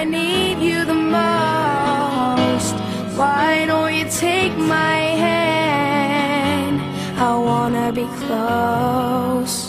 need you the most. Why don't you take my hand? I wanna be close.